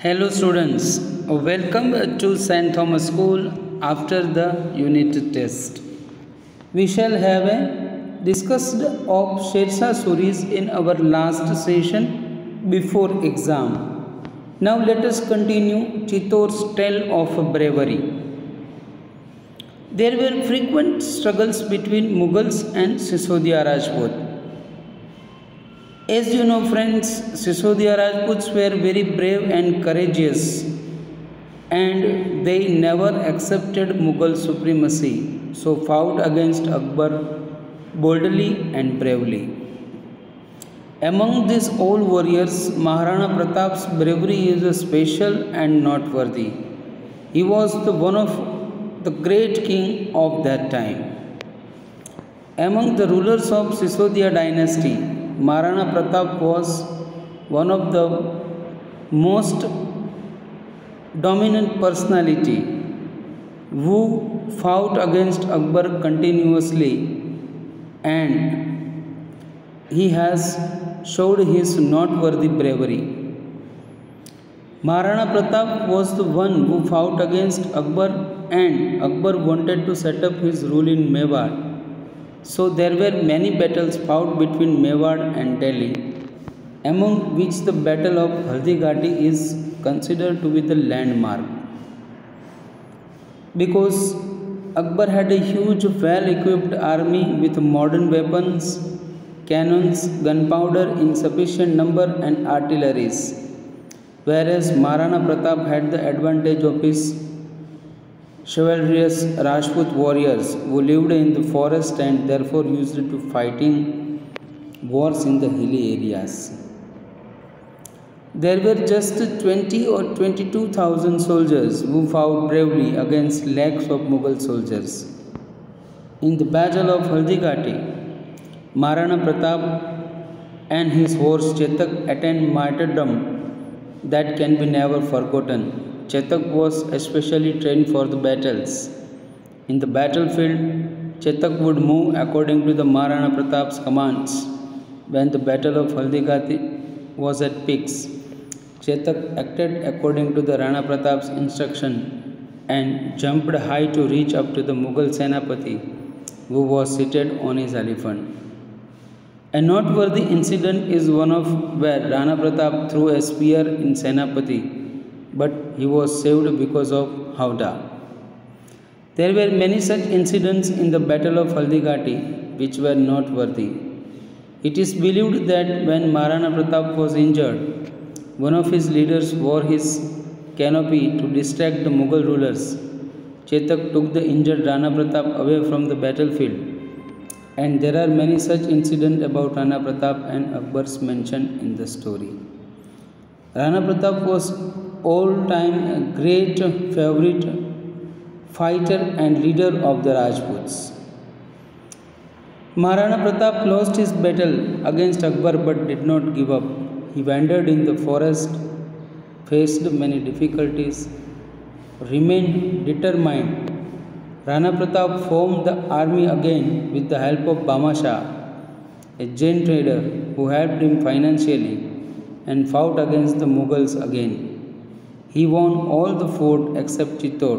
Hello students, welcome to St. Thomas School after the unit test. We shall have a discussed of Shershah Suris in our last session before exam. Now let us continue Chittor's tale of bravery. There were frequent struggles between Mughals and Sisodia Rajput. As you know friends, Sisodia Rajputs were very brave and courageous and they never accepted Mughal supremacy, so fought against Akbar boldly and bravely. Among these old warriors, Maharana Pratap's bravery is special and noteworthy. He was one of the great king of that time. Among the rulers of Sisodia dynasty, Maharana Pratap was one of the most dominant personality who fought against Akbar continuously, and he has showed his noteworthy bravery. Maharana Pratap was the one who fought against Akbar, and Akbar wanted to set up his rule in Mewar. So there were many battles fought between Mewar and Delhi, among which the Battle of Haldighati is considered to be the landmark. Because Akbar had a huge well-equipped army with modern weapons, cannons, gunpowder in sufficient number and artilleries, whereas Maharana Pratap had the advantage of his chivalrous Rajput warriors who lived in the forest and therefore used to fighting wars in the hilly areas. There were just 20 or 22,000 soldiers who fought bravely against lakhs of Mughal soldiers. In the Battle of Haldighati, Maharana Pratap and his horse Chetak attained martyrdom that can be never forgotten. Chetak was especially trained for the battles. In the battlefield, Chetak would move according to the Maharana Pratap's commands. When the battle of Haldighati was at peaks, Chetak acted according to the Rana Pratap's instruction and jumped high to reach up to the Mughal Senapati, who was seated on his elephant. A noteworthy incident is one of where Rana Pratap threw a spear in Senapati, but he was saved because of Howdah. There were many such incidents in the Battle of Haldighati which were noteworthy. It is believed that when Maharana Pratap was injured, one of his leaders wore his canopy to distract the Mughal rulers. Chetak took the injured Rana Pratap away from the battlefield, and there are many such incidents about Rana Pratap and Akbar's mentioned in the story. Rana Pratap was all-time a great favorite fighter and leader of the Rajputs. Maharana Pratap lost his battle against Akbar but did not give up. He wandered in the forest, faced many difficulties, remained determined. Rana Pratap formed the army again with the help of Bama Shah, a Jain trader who helped him financially, and fought against the Mughals again. He won all the fort except Chittor.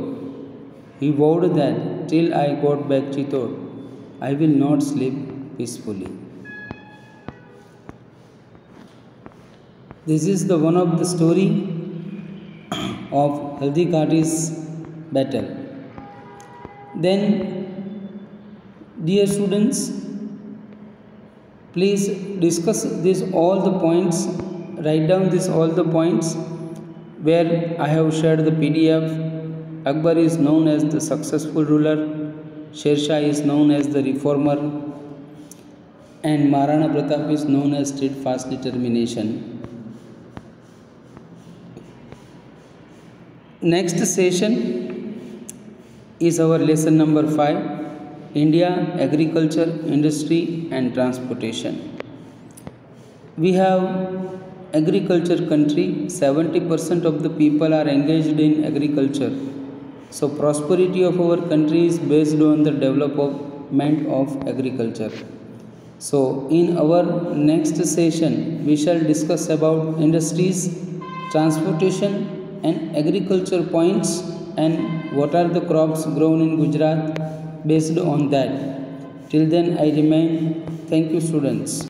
He vowed that till I got back Chittor, I will not sleep peacefully. This is the one of the story of Haldighati's battle. Then, dear students, please discuss this all the points. Write down this all the points where I have shared the PDF. Akbar is known as the successful ruler, Shershah is known as the reformer, and Maharana Pratap is known as steadfast determination. Next session is our lesson number 5, India, Agriculture, Industry and Transportation. We have agriculture country, 70% of the people are engaged in agriculture. So prosperity of our country is based on the development of agriculture. So in our next session we shall discuss about industries transportation and agriculture points, and what are the crops grown in Gujarat based on that. Till then I remain. Thank you students.